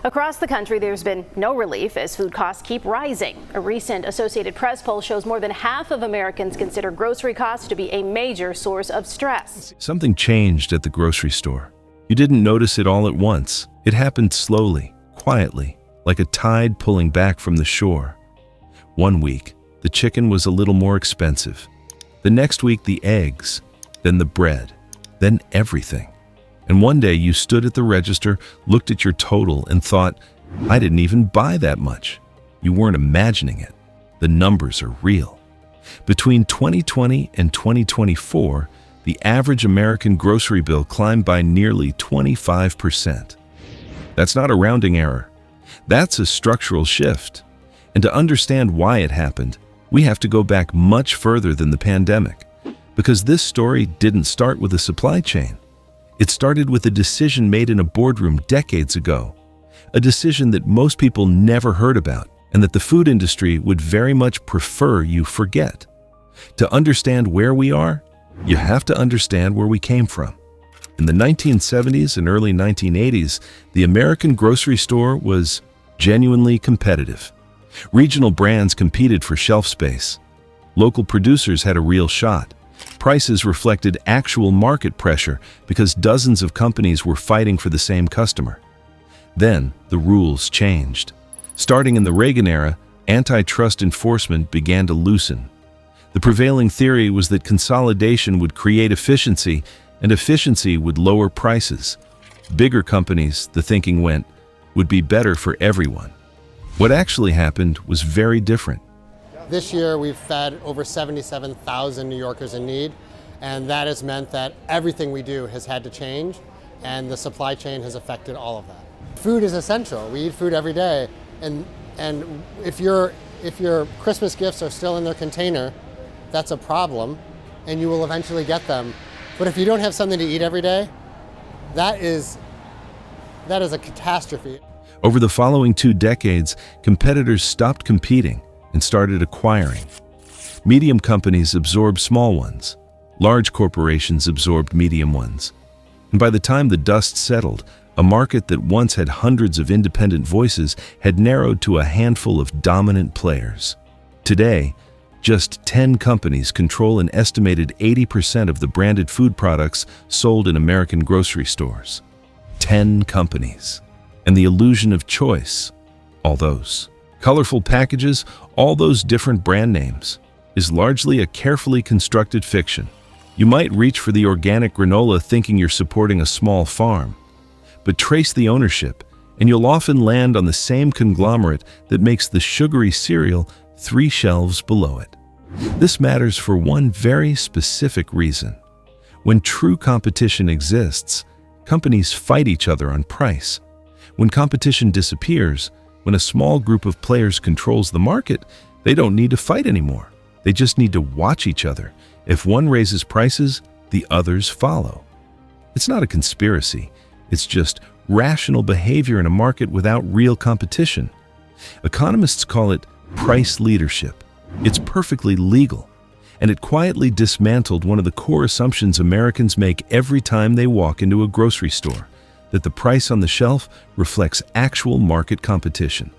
Across the country, there's been no relief as food costs keep rising. A recent Associated Press poll shows more than half of Americans consider grocery costs to be a major source of stress. Something changed at the grocery store. You didn't notice it all at once. It happened slowly, quietly, like a tide pulling back from the shore. One week, the chicken was a little more expensive. The next week, the eggs, then the bread, then everything. And one day you stood at the register, looked at your total, and thought, I didn't even buy that much. You weren't imagining it. The numbers are real. Between 2020 and 2024, the average American grocery bill climbed by nearly 25%. That's not a rounding error. That's a structural shift. And to understand why it happened, we have to go back much further than the pandemic. Because this story didn't start with a supply chain. It started with a decision made in a boardroom decades ago, a decision that most people never heard about and that the food industry would very much prefer you forget. To understand where we are, you have to understand where we came from. In the 1970s and early 1980s, the American grocery store was genuinely competitive. Regional brands competed for shelf space. Local producers had a real shot. Prices reflected actual market pressure because dozens of companies were fighting for the same customer. Then, the rules changed. Starting in the Reagan era, antitrust enforcement began to loosen. The prevailing theory was that consolidation would create efficiency, and efficiency would lower prices. Bigger companies, the thinking went, would be better for everyone. What actually happened was very different. This year, we've fed over 77,000 New Yorkers in need, and that has meant that everything we do has had to change, and the supply chain has affected all of that. Food is essential. We eat food every day, and if your Christmas gifts are still in their container, that's a problem, and you will eventually get them. But if you don't have something to eat every day, that is a catastrophe. Over the following 2 decades, competitors stopped competing and started acquiring. Medium companies absorbed small ones. Large corporations absorbed medium ones. And by the time the dust settled, a market that once had hundreds of independent voices had narrowed to a handful of dominant players. Today, just 10 companies control an estimated 80% of the branded food products sold in American grocery stores. 10 companies. And the illusion of choice, all those colorful packages, all those different brand names, is largely a carefully constructed fiction. You might reach for the organic granola thinking you're supporting a small farm, but trace the ownership, and you'll often land on the same conglomerate that makes the sugary cereal 3 shelves below it. This matters for one very specific reason. When true competition exists, companies fight each other on price. When competition disappears, when a small group of players controls the market, they don't need to fight anymore. They just need to watch each other. If one raises prices, the others follow. It's not a conspiracy. It's just rational behavior in a market without real competition. Economists call it price leadership. It's perfectly legal, and it quietly dismantled one of the core assumptions Americans make every time they walk into a grocery store, that the price on the shelf reflects actual market competition.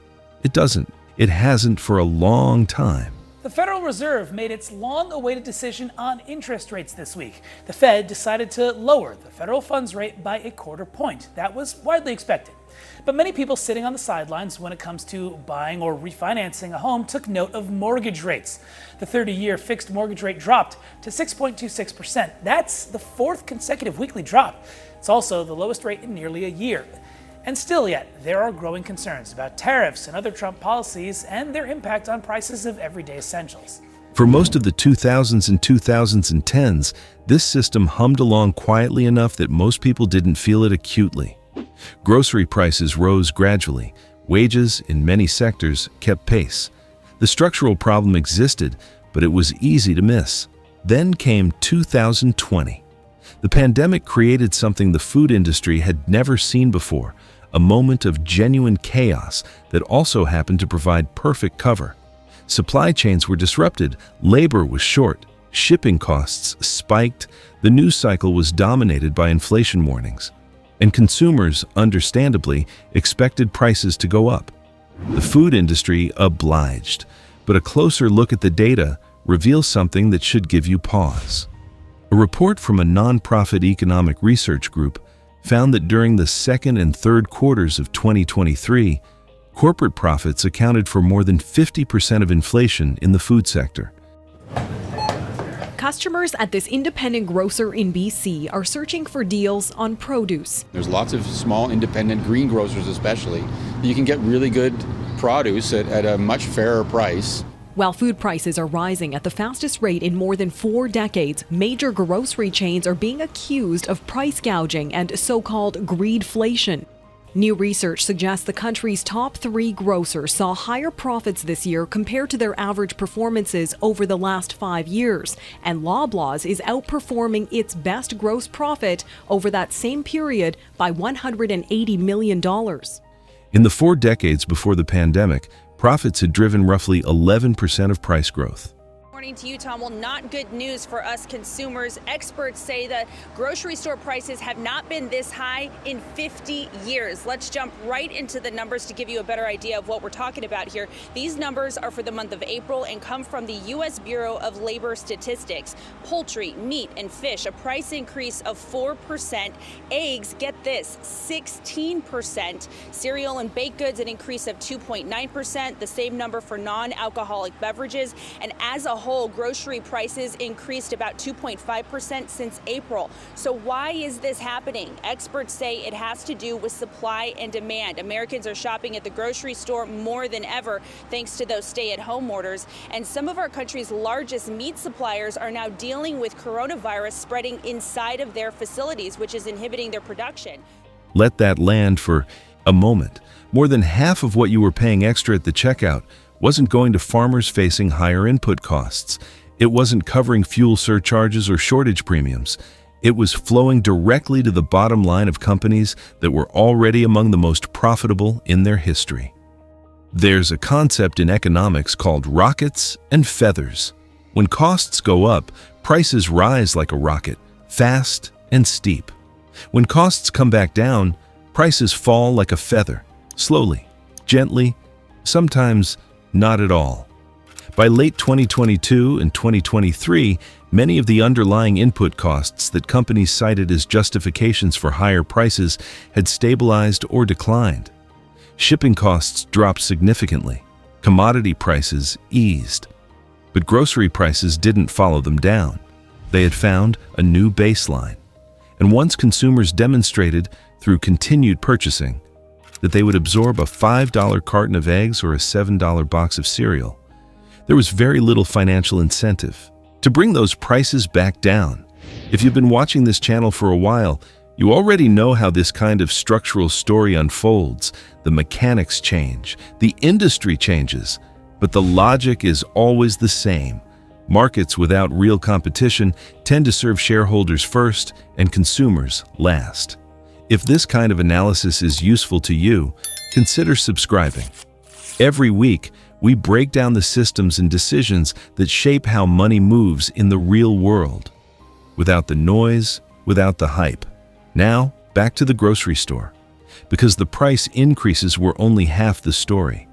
It doesn't. It hasn't for a long time. The Federal Reserve made its long-awaited decision on interest rates this week. The Fed decided to lower the federal funds rate by 1/4 point. That was widely expected. But many people sitting on the sidelines when it comes to buying or refinancing a home took note of mortgage rates. The 30-year fixed mortgage rate dropped to 6.26%. That's the 4th consecutive weekly drop. It's also the lowest rate in nearly a year. And still yet, there are growing concerns about tariffs and other Trump policies and their impact on prices of everyday essentials. For most of the 2000s and 2010s, this system hummed along quietly enough that most people didn't feel it acutely. Grocery prices rose gradually. Wages in many sectors kept pace. The structural problem existed, but it was easy to miss. Then came 2020. The pandemic created something the food industry had never seen before, a moment of genuine chaos that also happened to provide perfect cover. Supply chains were disrupted, labor was short, shipping costs spiked, the news cycle was dominated by inflation warnings. and consumers, understandably, expected prices to go up. The food industry obliged, but a closer look at the data reveals something that should give you pause. A report from a nonprofit economic research group found that during the second and third quarters of 2023, corporate profits accounted for more than 50% of inflation in the food sector. Customers at this independent grocer in BC are searching for deals on produce. There's lots of small independent green grocers especially. You can get really good produce at a much fairer price. While food prices are rising at the fastest rate in more than 4 decades, major grocery chains are being accused of price gouging and so-called greedflation. New research suggests the country's top 3 grocers saw higher profits this year compared to their average performances over the last 5 years, and Loblaws is outperforming its best gross profit over that same period by $180 million. In the 4 decades before the pandemic, profits had driven roughly 11% of price growth. Morning to you, Tom. Well, not good news for us consumers. Experts say that grocery store prices have not been this high in 50 years. Let's jump right into the numbers to give you a better idea of what we're talking about here. These numbers are for the month of April and come from the U.S. Bureau of Labor Statistics. Poultry, meat, and fish, a price increase of 4%. Eggs, get this, 16%. Cereal and baked goods, an increase of 2.9%. The same number for non-alcoholic beverages. And as a whole, grocery prices increased about 2.5% since April. So why is this happening? Experts say it has to do with supply and demand. Americans are shopping at the grocery store more than ever thanks to those stay-at-home orders. And some of our country's largest meat suppliers are now dealing with coronavirus spreading inside of their facilities, which is inhibiting their production. Let that land for a moment. More than half of what you were paying extra at the checkout wasn't going to farmers facing higher input costs. It wasn't covering fuel surcharges or shortage premiums. It was flowing directly to the bottom line of companies that were already among the most profitable in their history. There's a concept in economics called rockets and feathers. When costs go up, prices rise like a rocket, fast and steep. When costs come back down, prices fall like a feather, slowly, gently, sometimes not at all. By late 2022 and 2023, many of the underlying input costs that companies cited as justifications for higher prices had stabilized or declined. Shipping costs dropped significantly. Commodity prices eased. But grocery prices didn't follow them down. They had found a new baseline. And once consumers demonstrated, through continued purchasing, that they would absorb a $5 carton of eggs or a $7 box of cereal, there was very little financial incentive to bring those prices back down. If you've been watching this channel for a while, you already know how this kind of structural story unfolds. The mechanics change, the industry changes, but the logic is always the same. Markets without real competition tend to serve shareholders first and consumers last. If this kind of analysis is useful to you, consider subscribing. Every week, we break down the systems and decisions that shape how money moves in the real world. Without the noise, without the hype. Now, back to the grocery store. Because the price increases were only half the story.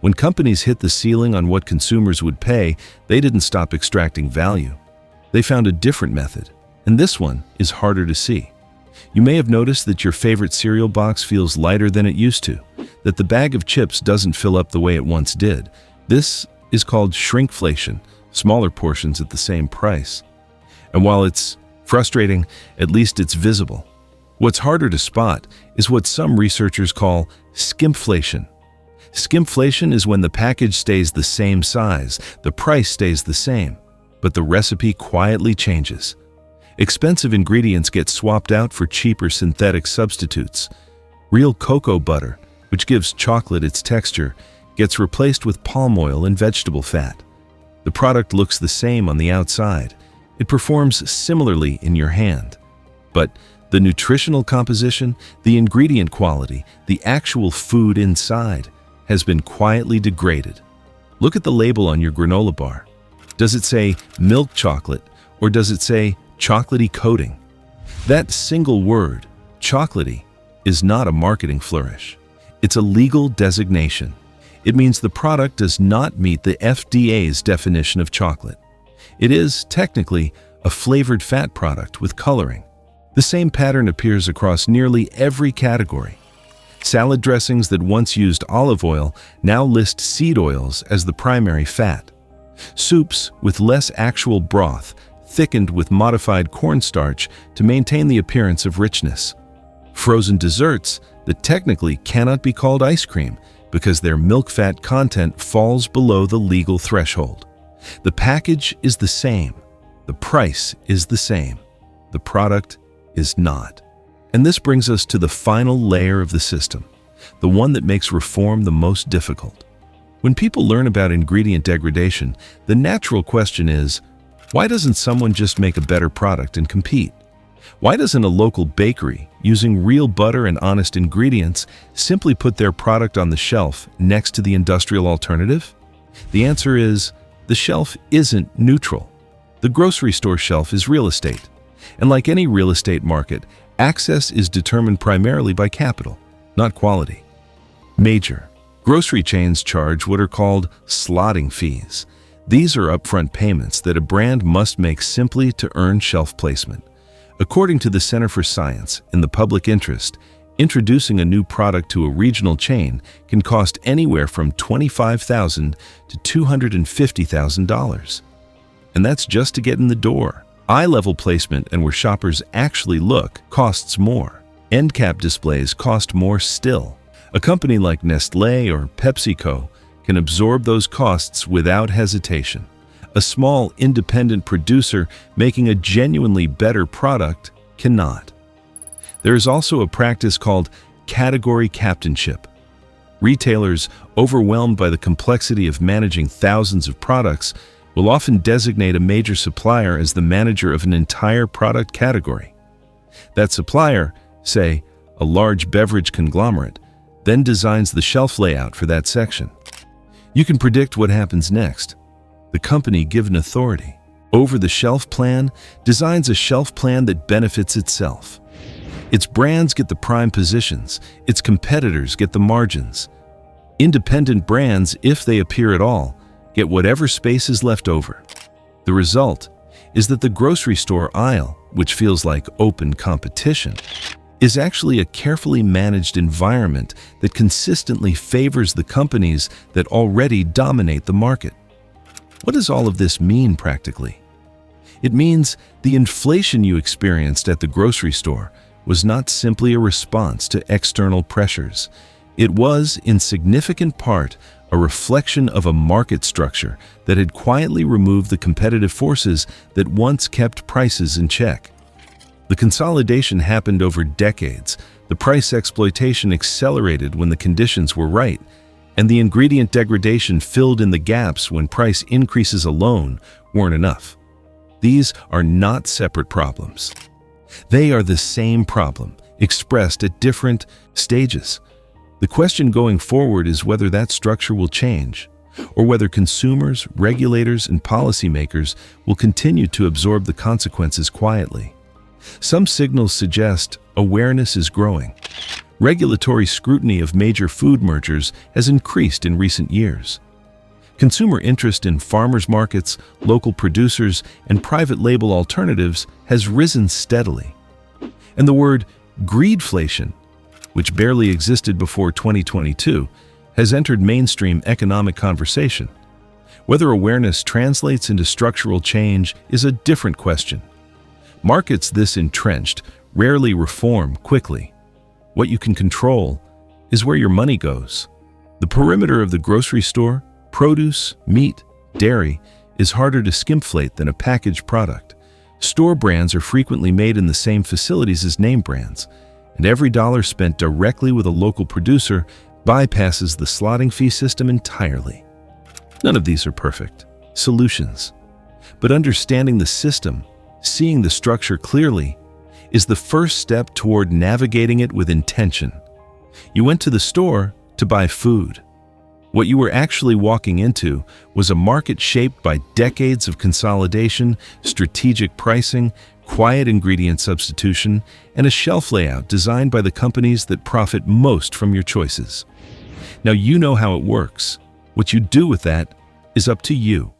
When companies hit the ceiling on what consumers would pay, they didn't stop extracting value. They found a different method, and this one is harder to see. You may have noticed that your favorite cereal box feels lighter than it used to, that the bag of chips doesn't fill up the way it once did. This is called shrinkflation, smaller portions at the same price. And while it's frustrating, at least it's visible. What's harder to spot is what some researchers call skimpflation. Skimpflation is when the package stays the same size, the price stays the same, but the recipe quietly changes. Expensive ingredients get swapped out for cheaper synthetic substitutes. Real cocoa butter, which gives chocolate its texture, gets replaced with palm oil and vegetable fat. The product looks the same on the outside. It performs similarly in your hand. But the nutritional composition, the ingredient quality, the actual food inside has been quietly degraded. Look at the label on your granola bar. Does it say milk chocolate or does it say chocolatey coating? That single word, chocolatey is not a marketing flourish. It's a legal designation. It means the product does not meet the FDA's definition of chocolate. It is, technically, a flavored fat product with coloring. The same pattern appears across nearly every category. Salad dressings that once used olive oil now list seed oils as the primary fat. Soups with less actual broth, thickened with modified cornstarch to maintain the appearance of richness. Frozen desserts that technically cannot be called ice cream because their milk fat content falls below the legal threshold. The package is the same. The price is the same. The product is not. And this brings us to the final layer of the system, the one that makes reform the most difficult. When people learn about ingredient degradation, the natural question is, why doesn't someone just make a better product and compete? Why doesn't a local bakery, using real butter and honest ingredients, simply put their product on the shelf next to the industrial alternative? The answer is, the shelf isn't neutral. The grocery store shelf is real estate. And like any real estate market, access is determined primarily by capital, not quality. Major grocery chains charge what are called slotting fees. These are upfront payments that a brand must make simply to earn shelf placement. According to the Center for Science in the Public Interest, introducing a new product to a regional chain can cost anywhere from $25,000 to $250,000. And that's just to get in the door. Eye-level placement and where shoppers actually look costs more. End cap displays cost more still. A company like Nestlé or PepsiCo can absorb those costs without hesitation. A small, independent producer making a genuinely better product cannot. There is also a practice called category captainship. Retailers, overwhelmed by the complexity of managing thousands of products, will often designate a major supplier as the manager of an entire product category. That supplier, say, a large beverage conglomerate, then designs the shelf layout for that section. You can predict what happens next. The company given authority over the shelf plan designs a shelf plan that benefits itself. Its brands get the prime positions, its competitors get the margins. Independent brands, if they appear at all, get whatever space is left over. The result is that the grocery store aisle, which feels like open competition, is actually a carefully managed environment that consistently favors the companies that already dominate the market. What does all of this mean practically? It means the inflation you experienced at the grocery store was not simply a response to external pressures. It was, in significant part, a reflection of a market structure that had quietly removed the competitive forces that once kept prices in check. The consolidation happened over decades, the price exploitation accelerated when the conditions were right, and the ingredient degradation filled in the gaps when price increases alone weren't enough. These are not separate problems. They are the same problem, expressed at different stages. The question going forward is whether that structure will change, or whether consumers, regulators, and policymakers will continue to absorb the consequences quietly. Some signals suggest awareness is growing. Regulatory scrutiny of major food mergers has increased in recent years. Consumer interest in farmers markets, local producers, and private label alternatives has risen steadily. And the word greedflation, which barely existed before 2022, has entered mainstream economic conversation. Whether awareness translates into structural change is a different question. Markets this entrenched rarely reform quickly. What you can control is where your money goes. The perimeter of the grocery store, produce, meat, dairy, is harder to skimflate than a packaged product. Store brands are frequently made in the same facilities as name brands, and every dollar spent directly with a local producer bypasses the slotting fee system entirely. None of these are perfect solutions, but understanding the system, seeing the structure clearly, is the first step toward navigating it with intention. You went to the store to buy food. What you were actually walking into was a market shaped by decades of consolidation, strategic pricing, quiet ingredient substitution, and a shelf layout designed by the companies that profit most from your choices. Now you know how it works. What you do with that is up to you.